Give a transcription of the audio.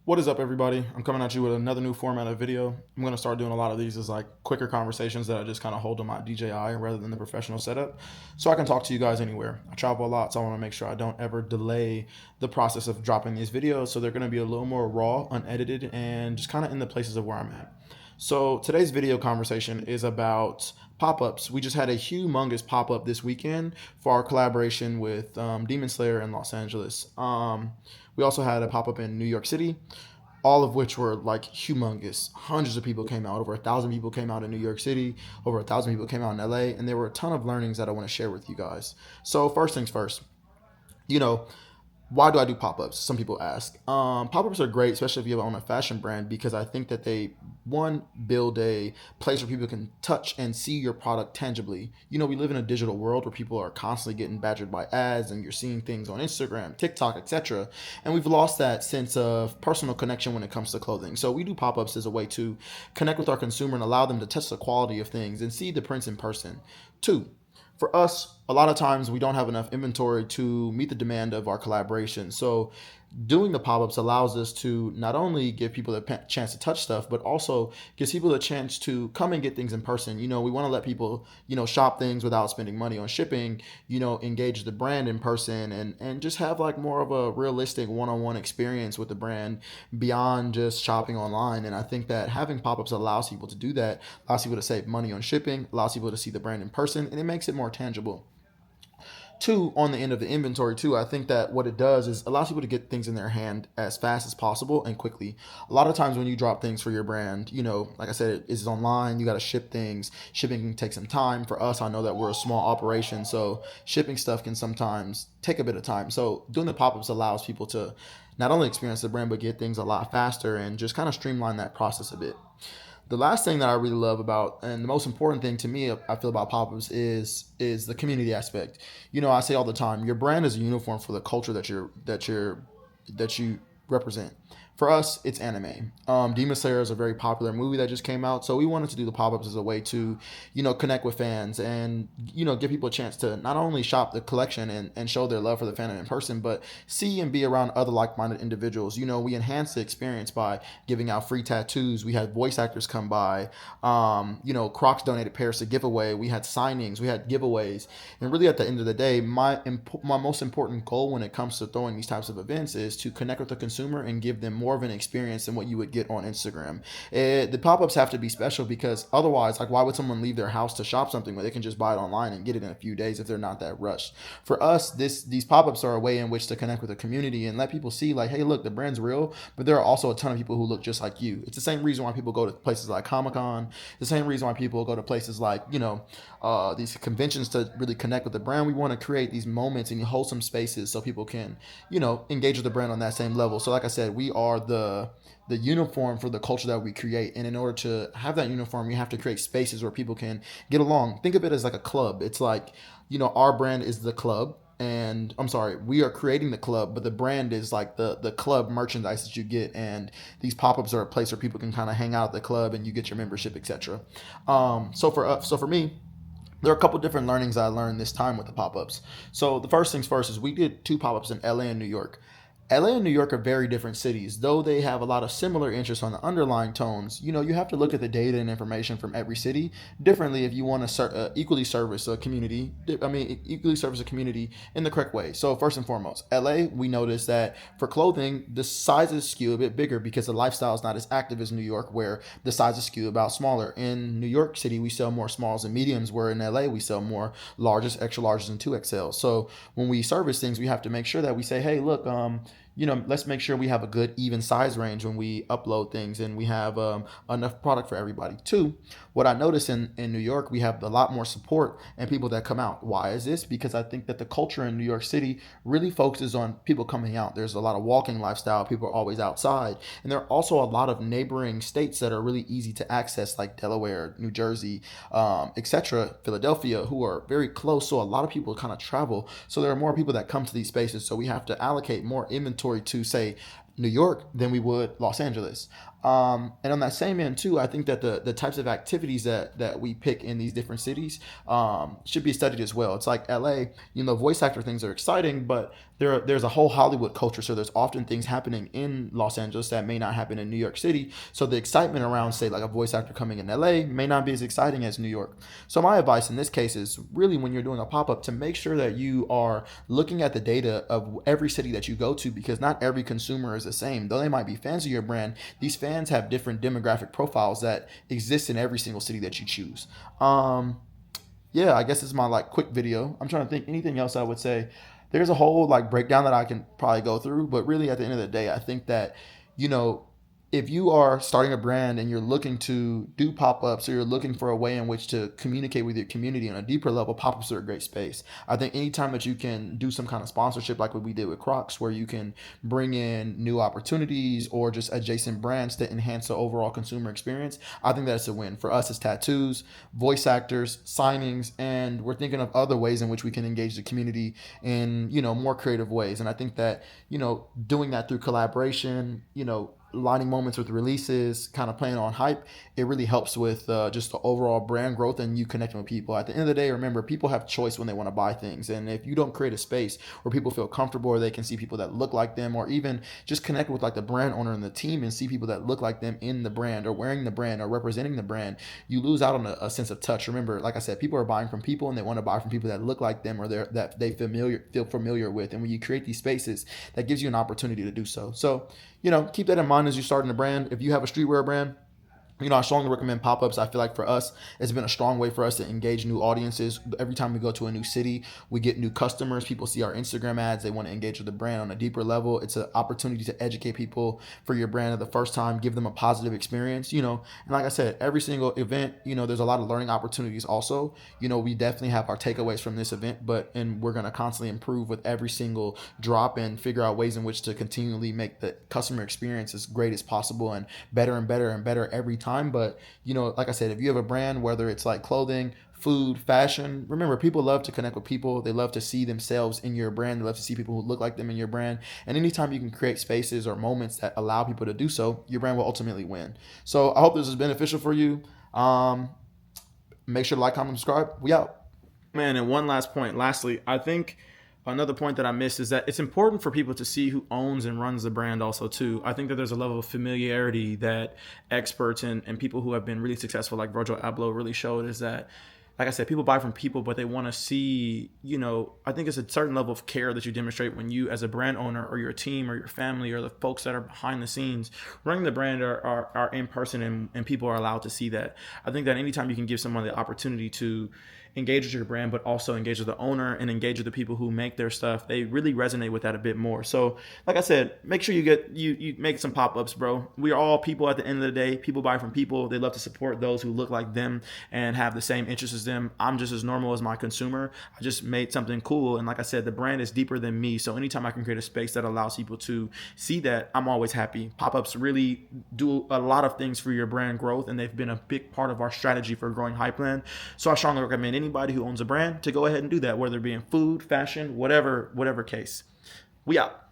What is up, everybody? I'm coming at you with another new format of video. I'm going to start doing a lot of these as like quicker conversations that I just kind of hold on my DJI rather than the professional setup, so I can talk to you guys anywhere. I travel a lot, so I want to make sure I don't ever delay the process of dropping these videos, so they're going to be a little more raw, unedited, and just kind of in the places of where I'm at. So today's video conversation is about pop-ups. We just had a humongous pop-up this weekend for our collaboration with Demon Slayer in Los Angeles. We also had a pop-up in New York City, all of which were like humongous. Hundreds of people came out. Over 1,000 people came out in New York City. Over 1,000 people came out in LA, and there were a ton of learnings that I want to share with you guys. So first things first, you know, why do I do pop-ups? Some people ask. Pop-ups are great, especially if you own a fashion brand, because I think that they, one, build a place where people can touch and see your product tangibly. We live in a digital world where people are constantly getting badgered by ads, and you're seeing things on Instagram, TikTok, etc. And we've lost that sense of personal connection when it comes to clothing. So we do pop-ups as a way to connect with our consumer and allow them to touch the quality of things and see the prints in person. Two, for us, a lot of times we don't have enough inventory to meet the demand of our collaboration. So doing the pop-ups allows us to not only give people a chance to touch stuff, but also gives people a chance to come and get things in person. We want to let people, shop things without spending money on shipping, engage the brand in person, and just have like more of a realistic one-on-one experience with the brand beyond just shopping online. And I think that having pop-ups allows people to do that, allows people to save money on shipping, allows people to see the brand in person, and it makes it more tangible. Two, on the end of the inventory too, I think that what it does is allows people to get things in their hand as fast as possible and quickly. A lot of times when you drop things for your brand, like I said, it is online. You got to ship things. Shipping can take some time. For us, I know that we're a small operation, so shipping stuff can sometimes take a bit of time. So doing the pop-ups allows people to not only experience the brand, but get things a lot faster and just kind of streamline that process a bit. The last thing that I really love about, and the most important thing to me, I feel about pop-ups is the community aspect. I say all the time, your brand is a uniform for the culture that you represent. For us, it's anime. Demon Slayer is a very popular movie that just came out, so we wanted to do the pop-ups as a way to, connect with fans and, give people a chance to not only shop the collection and show their love for the fandom in person, but see and be around other like-minded individuals. We enhanced the experience by giving out free tattoos. We had voice actors come by. Crocs donated pairs to giveaway. We had signings. We had giveaways. And really, at the end of the day, my most important goal when it comes to throwing these types of events is to connect with the consumer and give them more of an experience than what you would get on Instagram. The pop-ups have to be special because otherwise, like, why would someone leave their house to shop something when they can just buy it online and get it in a few days if they're not that rushed? For us, these pop-ups are a way in which to connect with the community and let people see, like, hey, look, the brand's real, but there are also a ton of people who look just like you. It's the same reason why people go to places like Comic-Con, the same reason why people go to places like, these conventions to really connect with the brand. We want to create these moments in wholesome spaces so people can, engage with the brand on that same level. So like I said, we are the uniform for the culture that we create. And in order to have that uniform, you have to create spaces where people can get along. Think of it as like a club. It's like, our brand is the club. And I'm sorry, we are creating the club, but the brand is like the club merchandise that you get. And these pop-ups are a place where people can kind of hang out at the club and you get your membership, etc. So for me, there are a couple different learnings I learned this time with the pop-ups. So the first things first is we did two pop-ups in LA and New York. LA and New York are very different cities, though they have a lot of similar interests on the underlying tones. You have to look at the data and information from every city differently if you want to equally service a community. Equally service a community in the correct way. So first and foremost, LA, we noticed that for clothing, the sizes skew a bit bigger because the lifestyle is not as active as New York, where the sizes skew about smaller. In New York City, we sell more smalls and mediums, where in LA, we sell more larges, extra larges, and 2XL. So when we service things, we have to make sure that we say, hey, look, let's make sure we have a good even size range when we upload things and we have enough product for everybody. Two, what I noticed in New York, we have a lot more support and people that come out. Why is this? Because I think that the culture in New York City really focuses on people coming out. There's a lot of walking lifestyle. People are always outside. And there are also a lot of neighboring states that are really easy to access, like Delaware, New Jersey, etc., Philadelphia, who are very close. So a lot of people kind of travel. So there are more people that come to these spaces. So we have to allocate more inventory to, say, New York than we would Los Angeles. And on that same end too, I think that the types of activities that we pick in these different cities should be studied as well. It's like LA, voice actor things are exciting, but there's a whole Hollywood culture. So there's often things happening in Los Angeles that may not happen in New York City. So the excitement around, say, like a voice actor coming in LA may not be as exciting as New York. So my advice in this case is really, when you're doing a pop-up, to make sure that you are looking at the data of every city that you go to, because not every consumer is the same. Though they might be fans of your brand, these fans have different demographic profiles that exist in every single city that you choose. Yeah, I guess it's my like quick video. I'm trying to think anything else I would say. There's a whole like breakdown that I can probably go through, but really at the end of the day, I think that, you know, if you are starting a brand and you're looking to do pop-ups, or you're looking for a way in which to communicate with your community on a deeper level, pop-ups are a great space. I think anytime that you can do some kind of sponsorship like what we did with Crocs, where you can bring in new opportunities or just adjacent brands to enhance the overall consumer experience, I think that's a win. For us, it's tattoos, voice actors, signings, and we're thinking of other ways in which we can engage the community in, more creative ways. And I think that, doing that through collaboration, lining moments with releases, kind of playing on hype, it really helps with just the overall brand growth and you connecting with people. At the end of the day, remember, people have choice when they want to buy things. And if you don't create a space where people feel comfortable, or they can see people that look like them, or even just connect with like the brand owner and the team and see people that look like them in the brand, or wearing the brand, or representing the brand, you lose out on a sense of touch. Remember, like I said, people are buying from people, and they want to buy from people that look like them, or that they feel familiar with. And when you create these spaces, that gives you an opportunity to do so. So, keep that in mind as you start in a brand. If you have a streetwear brand, I strongly recommend pop-ups. I feel like for us, it's been a strong way for us to engage new audiences. Every time we go to a new city, we get new customers. People see our Instagram ads. They want to engage with the brand on a deeper level. It's an opportunity to educate people for your brand at the first time, give them a positive experience, and like I said, every single event, there's a lot of learning opportunities also. We definitely have our takeaways from this event, and we're going to constantly improve with every single drop, and figure out ways in which to continually make the customer experience as great as possible, and better and better and better every time. But like I said, if you have a brand, whether it's like clothing, food, fashion, remember, people love to connect with people. They love to see themselves in your brand. They love to see people who look like them in your brand. And anytime you can create spaces or moments that allow people to do so, your brand will ultimately win. So I hope this is beneficial for you. Make sure to like, comment, subscribe. We out. Man, and one last point. Lastly, I think another point that I missed is that it's important for people to see who owns and runs the brand also too. I think that there's a level of familiarity that experts and people who have been really successful, like Virgil Abloh, really showed, is that, like I said, people buy from people, but they want to see, I think it's a certain level of care that you demonstrate when you, as a brand owner, or your team, or your family, or the folks that are behind the scenes running the brand, are in person, and people are allowed to see that. I think that anytime you can give someone the opportunity to engage with your brand, but also engage with the owner and engage with the people who make their stuff, they really resonate with that a bit more. So like I said, make sure you make some pop-ups, bro. We are all people at the end of the day. People buy from people. They love to support those who look like them and have the same interests as them. I'm just as normal as my consumer. I just made something cool. And like I said, the brand is deeper than me. So anytime I can create a space that allows people to see that, I'm always happy. Pop-ups really do a lot of things for your brand growth, and they've been a big part of our strategy for growing Hypeland. So I strongly recommend anybody who owns a brand to go ahead and do that, whether it be in food, fashion, whatever case. We out.